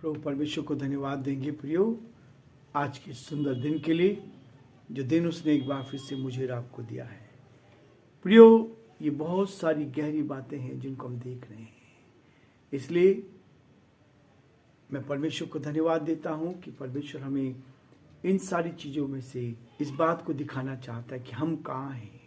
प्रभु परमेश्वर को धन्यवाद देंगे प्रियो आज के सुंदर दिन के लिए जो दिन उसने एक बार फिर से मुझे और आपको दिया है। प्रियो, ये बहुत सारी गहरी बातें हैं जिनको हम देख रहे हैं, इसलिए मैं परमेश्वर को धन्यवाद देता हूं कि परमेश्वर हमें इन सारी चीज़ों में से इस बात को दिखाना चाहता है कि हम कहाँ हैं,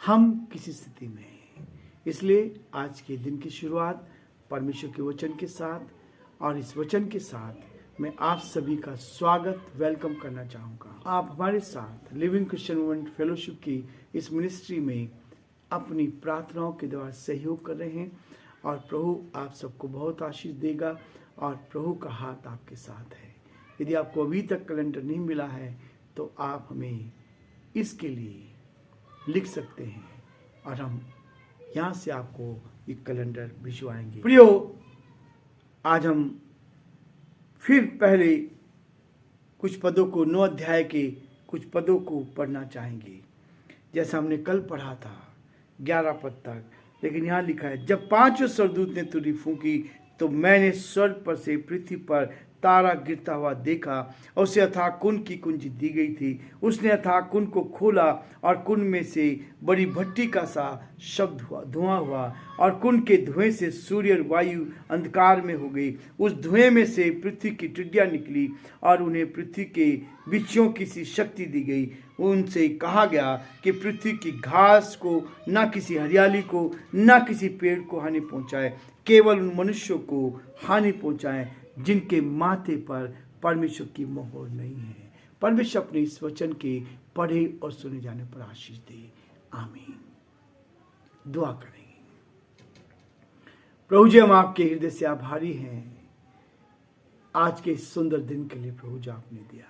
हम किस स्थिति में हैं। इसलिए आज के दिन की शुरुआत परमेश्वर के वचन के साथ और इस वचन के साथ मैं आप सभी का स्वागत वेलकम करना चाहूँगा। आप हमारे साथ लिविंग क्रिश्चियन मूवमेंट फेलोशिप की इस मिनिस्ट्री में अपनी प्रार्थनाओं के द्वारा सहयोग कर रहे हैं और प्रभु आप सबको बहुत आशीष देगा और प्रभु का हाथ आपके साथ है। यदि आपको अभी तक कैलेंडर नहीं मिला है तो आप हमें इसके लिए लिख सकते हैं और हम यहाँ से आपको एक कैलेंडर भिजवाएंगे। प्रियो, आज हम फिर पहले कुछ पदों को 9 अध्याय के कुछ पदों को पढ़ना चाहेंगे, जैसा हमने कल पढ़ा था 11 पद तक। लेकिन यहाँ लिखा है, जब 5वें स्वर्गदूत ने तुरही फूंकी तो मैंने स्वर्ग पर से पृथ्वी पर तारा गिरता हुआ देखा और उसे अथाह कुंड की कुंजी दी गई थी। उसने अथाह कुंड को खोला और कुंड में से बड़ी भट्टी का सा शब्द हुआ, धुआं हुआ और कुंड के धुएं से सूर्य और वायु अंधकार में हो गई। उस धुएं में से पृथ्वी की टिड्डियां निकली और उन्हें पृथ्वी के बिच्छुओं की सी शक्ति दी गई। उनसे कहा गया कि पृथ्वी की घास को न किसी हरियाली को न किसी पेड़ को हानि पहुंचाए, केवल उन मनुष्यों को हानि पहुंचाए जिनके माथे पर परमेश्वर की मोहर नहीं है। परमेश्वर अपने इस वचन के पढ़े और सुने जाने पर आशीष दे। आमीन। दुआ करेंगे। प्रभु जी, हम आपके हृदय से आभारी हैं आज के इस सुंदर दिन के लिए। प्रभु जी, आपने दिया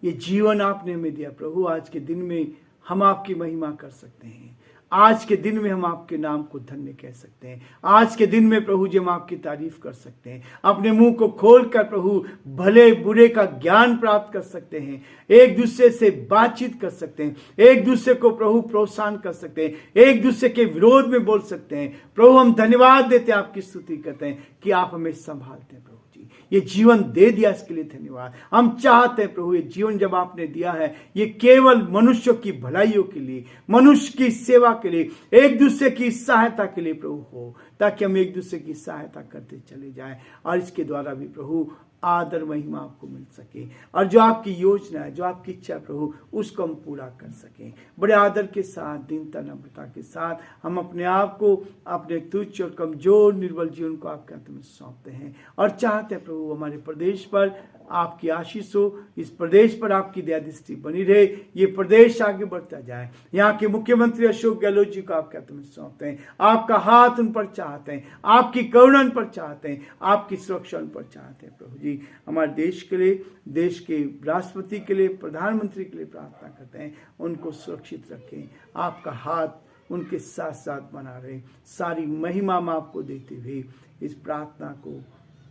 ये जीवन, आपने हमें दिया। प्रभु, आज के दिन में हम आपकी महिमा कर सकते हैं। आज के दिन में हम आपके नाम को धन्य कह सकते हैं। आज के दिन में प्रभु जी हम आपकी तारीफ कर सकते हैं। अपने मुंह को खोलकर प्रभु भले बुरे का ज्ञान प्राप्त कर सकते हैं, एक दूसरे से बातचीत कर सकते हैं, एक दूसरे को प्रभु प्रोत्साहन कर सकते हैं, एक दूसरे के विरोध में बोल सकते हैं। प्रभु, हम धन्यवाद देते हैं, आपकी स्तुति करते हैं कि आप हमें संभालते हैं। प्रभु जी, ये जीवन दे दिया, इसके लिए धन्यवाद। हम चाहते हैं प्रभु, ये जीवन जब आपने दिया है ये केवल मनुष्यों की भलाइयों के लिए, मनुष्य की सेवा के लिए, एक दूसरे की सहायता के लिए प्रभु हो, ताकि हम एक दूसरे की सहायता करते चले जाएं और इसके द्वारा भी प्रभु आदर महिमा आपको मिल सके और जो आपकी योजना है, जो आपकी इच्छा प्रभु, उसको हम पूरा कर सकें। बड़े आदर के साथ, दीनता नम्रता के साथ हम अपने आप को, अपने तुच्छ और कमजोर निर्बल जीवन को आपके हाथ में सौंपते हैं और चाहते हैं प्रभु हमारे प्रदेश पर आपकी आशीष हो, इस प्रदेश पर आपकी दया दृष्टि बनी रहे, ये प्रदेश आगे बढ़ता जाए। यहाँ के मुख्यमंत्री अशोक गहलोत जी को आपके हाथ में सौंपते हैं। आपका हाथ उन पर चाहते हैं, आपकी करुणा उन पर चाहते हैं, आपकी सुरक्षा उन पर चाहते हैं। प्रभु जी, हमारे देश के लिए, देश के राष्ट्रपति के लिए, प्रधानमंत्री के लिए प्रार्थना करते हैं, उनको सुरक्षित रखें। आपका हाथ उनके साथ साथ बना रहे। सारी महिमा हम आपको देते हुए इस प्रार्थना को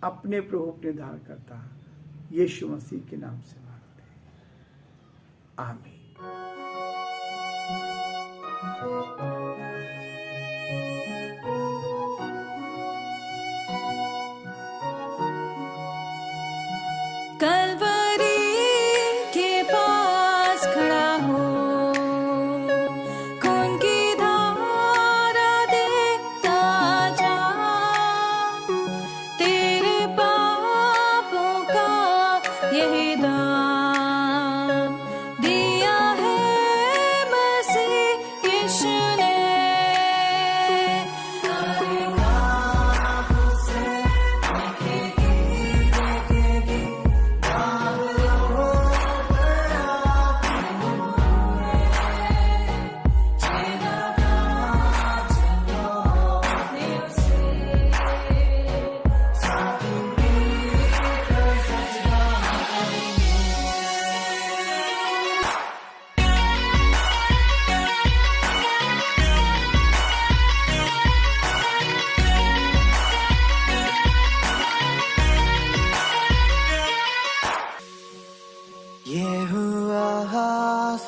अपने प्रभु अपने धार करता यीशु मसीह के नाम से मांगते हैं। आमीन।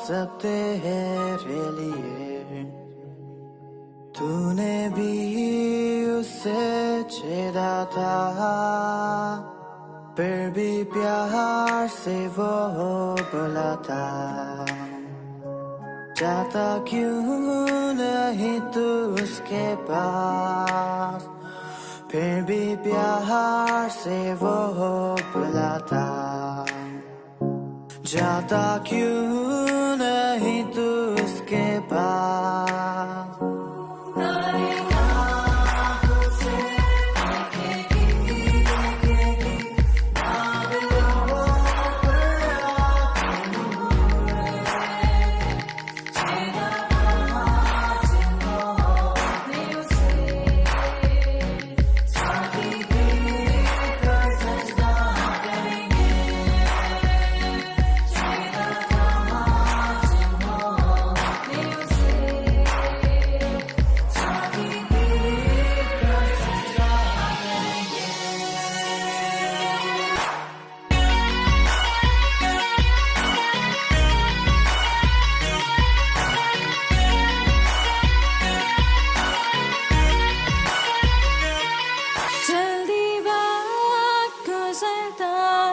सब तेरे लिए, तूने भी उसे छेदा था, फिर भी प्यार से वो बुलाता। जाता क्यों नहीं तू उसके पास, फिर भी प्यार से वो बुलाता। जाता क्यों नहीं तू उसके पास।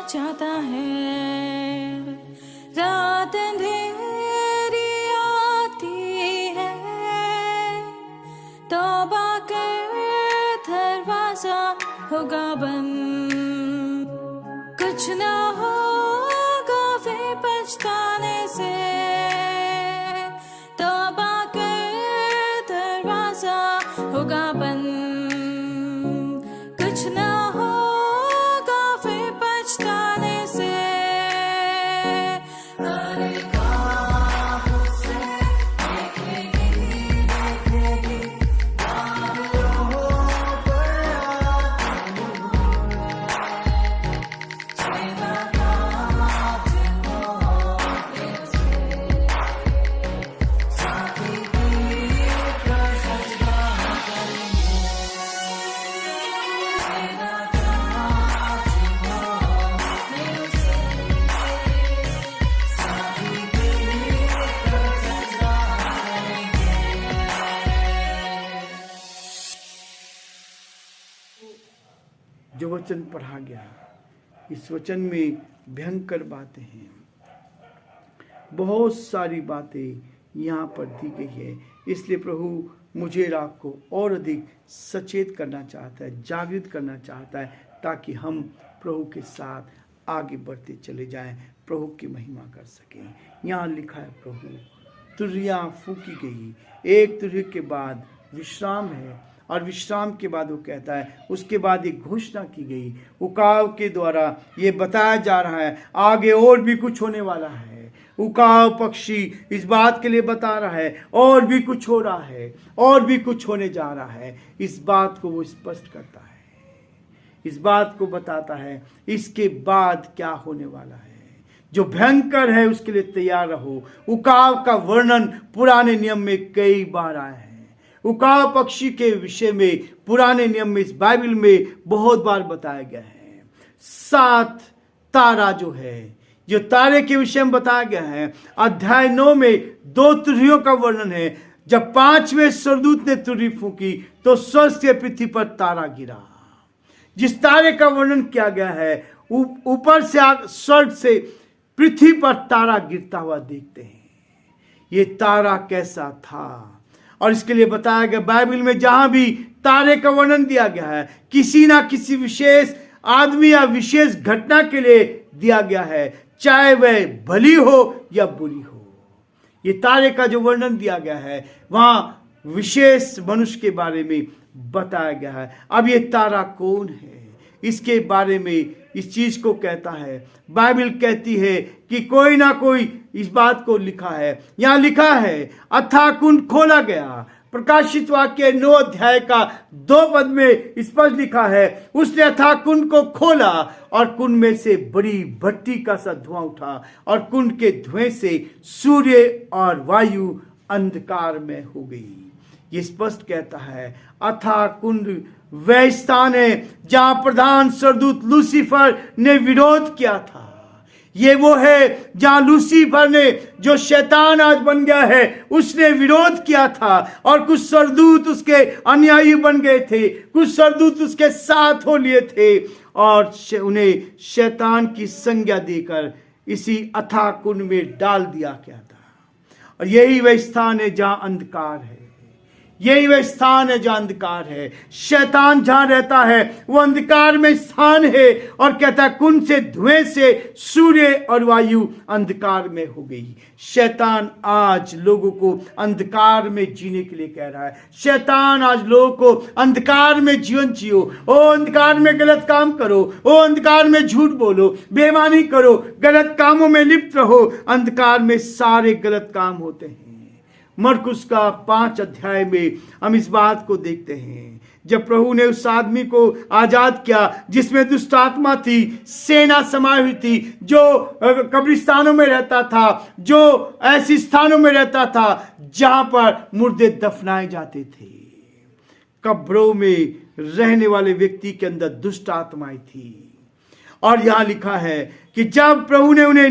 जाता है, रात अंधेरी आती है, तौबा कर दरवाजा होगा बंद, कुछ ना होगा वे पछताने से। तौबा कर दरवाजा होगा बंद, कुछ ना जो वचन पढ़ा गया, इस वचन में भयंकर बातें हैं, बहुत सारी बातें यहाँ पर दी गई है। इसलिए प्रभु मुझे रात को और अधिक सचेत करना चाहता है, जागृत करना चाहता है, ताकि हम प्रभु के साथ आगे बढ़ते चले जाएं, प्रभु की महिमा कर सकें। यहाँ लिखा है, प्रभु तुरहियां फूंकी गई, एक तुरही के बाद विश्राम है, और विश्राम के बाद वो कहता है, उसके बाद एक घोषणा की गई, उकाव के द्वारा ये बताया जा रहा है आगे और भी कुछ होने वाला है। उकाव पक्षी इस बात के लिए बता रहा है और भी कुछ हो रहा है, और भी कुछ होने जा रहा है। इस बात को वो स्पष्ट करता है, इस बात को बताता है इसके बाद क्या होने वाला है। जो भयंकर है उसके लिए तैयार रहो। उकाव का वर्णन पुराने नियम में कई बार आया है। उकाव पक्षी के विषय में पुराने नियम में, इस बाइबल में बहुत बार बताया गया है। 7 तारा जो है, जो तारे के विषय में बताया गया है, अध्याय 9 में 2 तुरहियों का वर्णन है। जब 5वें स्वर्गदूत ने तुरही फूंकी तो स्वर्ग से पृथ्वी पर तारा गिरा। जिस तारे का वर्णन किया गया है, ऊपर से स्वर्ग से पृथ्वी पर तारा गिरता हुआ देखते हैं। ये तारा कैसा था, और इसके लिए बताया गया बाइबल में जहां भी तारे का वर्णन दिया गया है, किसी ना किसी विशेष आदमी या विशेष घटना के लिए दिया गया है, चाहे वह भली हो या बुरी हो। ये तारे का जो वर्णन दिया गया है, वहां विशेष मनुष्य के बारे में बताया गया है। अब ये तारा कौन है, इसके बारे में इस चीज को कहता है, बाइबल कहती है कि कोई ना कोई इस बात को लिखा है। यहां लिखा है, अथाह कुंड खोला गया। प्रकाशित वाक्य 9 अध्याय का 2 पद में स्पष्ट लिखा है, उसने अथाह कुंड को खोला और कुंड में से बड़ी भट्टी का सा धुआं उठा, और कुंड के धुएं से सूर्य और वायु अंधकार में हो गई। ये स्पष्ट कहता है, अथाह कुंड वह स्थान है जहां प्रधान स्वर्गदूत लूसीफर ने विरोध किया था। ये वो है जहां लूसीफर ने, जो शैतान आज बन गया है, उसने विरोध किया था और कुछ सरदूत उसके अनुयायी बन गए थे, कुछ सरदूत उसके साथ हो लिए थे और उन्हें शैतान की संज्ञा देकर इसी अथाह कुंड में डाल दिया गया था। और यही वह स्थान है जहां अंधकार है, यही वह स्थान है जहां अंधकार है। शैतान जहां रहता है वो अंधकार में स्थान है और कहता है कुंड से, धुएं से सूर्य और वायु अंधकार में हो गई। शैतान आज लोगों को अंधकार में जीने के लिए कह रहा है। शैतान आज लोगों को अंधकार में जीवन जियो, ओ अंधकार में गलत काम करो, ओ अंधकार में झूठ बोलो, बेईमानी करो, गलत कामों में लिप्त रहो। अंधकार में सारे गलत काम होते हैं। मरकुस का 5 अध्याय में हम इस बात को देखते हैं, जब प्रभु ने उस आदमी को आजाद किया जिसमें दुष्ट आत्मा थी, सेना समाई हुई थी, जो कब्रिस्तानों में रहता था, जो ऐसे स्थानों में रहता था जहां पर मुर्दे दफनाए जाते थे। कब्रों में रहने वाले व्यक्ति के अंदर दुष्ट आत्माएं थी। और यहां लिखा है कि जब प्रभु ने उन्हें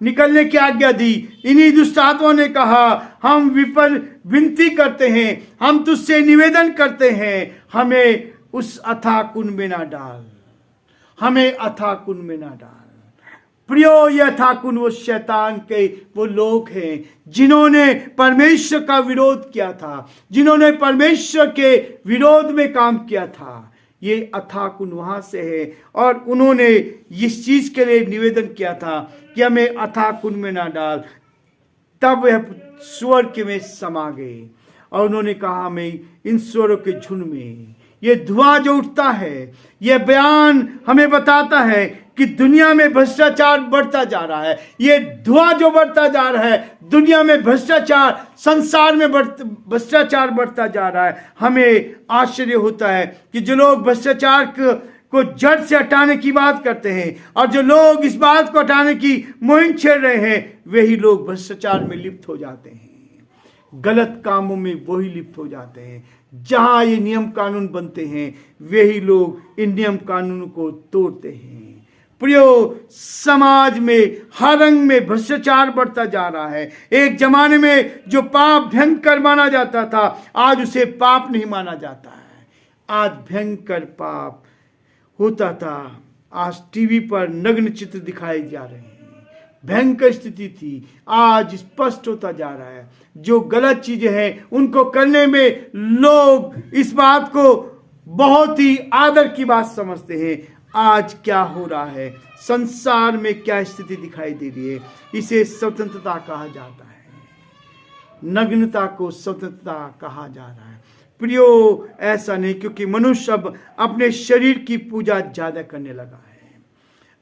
निकलने की आज्ञा दी, इन्हीं दुष्ट आत्माओं ने कहा, हम विनती करते हैं, हम तुझसे निवेदन करते हैं, हमें उस अथाह कुंड में ना डाल, हमें अथाह कुंड में ना डाल। प्रियो, यह अथाह कुंड वो शैतान के वो लोग हैं जिन्होंने परमेश्वर का विरोध किया था, जिन्होंने परमेश्वर के विरोध में काम किया था। ये अथाह कुंड वहां से है और उन्होंने इस चीज के लिए निवेदन किया था कि हमें अथाह कुंड में ना डाल। तब वह स्वर के में समा गए और उन्होंने कहा, हमें इन स्वरों के झुंड में, ये धुआं जो उठता है, ये बयान हमें बताता है कि दुनिया में भ्रष्टाचार बढ़ता जा रहा है। ये धुआं जो बढ़ता जा रहा है, दुनिया में भ्रष्टाचार, संसार में भ्रष्टाचार बढ़ता जा रहा है। हमें आश्चर्य होता है कि जो लोग भ्रष्टाचार को जड़ से हटाने की बात करते हैं और जो लोग इस बात को हटाने की मुहिम छेड़ रहे हैं, वही लोग भ्रष्टाचार में लिप्त हो जाते हैं, गलत कामों में वही लिप्त हो जाते हैं। जहां ये नियम कानून बनते हैं, वही लोग इन नियम कानून को तोड़ते हैं। प्रियो, समाज में हर रंग में भ्रष्टाचार बढ़ता जा रहा है। एक जमाने में जो पाप भयंकर माना जाता था, आज उसे पाप नहीं माना जाता है। आज भयंकर पाप होता था, आज टीवी पर नग्न चित्र दिखाए जा रहे हैं। भयंकर स्थिति थी, आज स्पष्ट होता जा रहा है। जो गलत चीजें हैं उनको करने में लोग इस बात को बहुत ही आदर की बात समझते हैं। आज क्या हो रहा है, संसार में क्या स्थिति दिखाई दे रही है, इसे स्वतंत्रता कहा जाता है। नग्नता को स्वतंत्रता कहा जा रहा है। प्रियो, ऐसा नहीं, क्योंकि मनुष्य अब अपने शरीर की पूजा ज्यादा करने लगा है,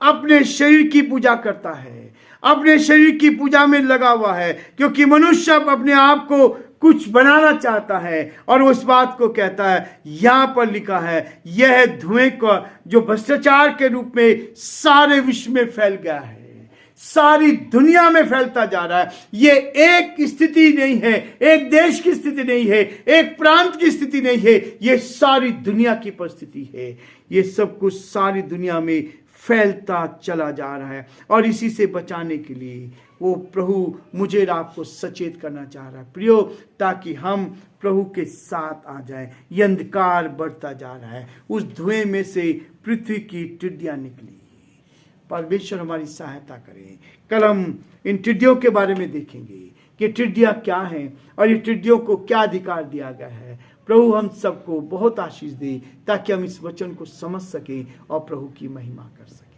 अपने शरीर की पूजा करता है, अपने शरीर की पूजा में लगा हुआ है, क्योंकि मनुष्य अब अपने आप को कुछ बनाना चाहता है और वो इस बात को कहता है। यहां पर लिखा है, यह धुएं का जो भ्रष्टाचार के रूप में सारे विश्व में फैल गया है, सारी दुनिया में फैलता जा रहा है। ये एक स्थिति नहीं है, एक देश की स्थिति नहीं है, एक प्रांत की स्थिति नहीं है, ये सारी दुनिया की परिस्थिति है। ये सब कुछ सारी दुनिया में फैलता चला जा रहा है और इसी से बचाने के लिए वो प्रभु मुझे और आपको सचेत करना चाह रहा है प्रियो, ताकि हम प्रभु के साथ आ जाएं। ये अंधकार बढ़ता जा रहा है, उस धुएं में से पृथ्वी की टिड्डियां निकली। परमेश्वर हमारी सहायता करें। कल हम इन टिड्डियों के बारे में देखेंगे कि टिड्डियां क्या हैं और ये टिड्डियों को क्या अधिकार दिया गया है। प्रभु हम सबको बहुत आशीष दे ताकि हम इस वचन को समझ सकें और प्रभु की महिमा कर सकें।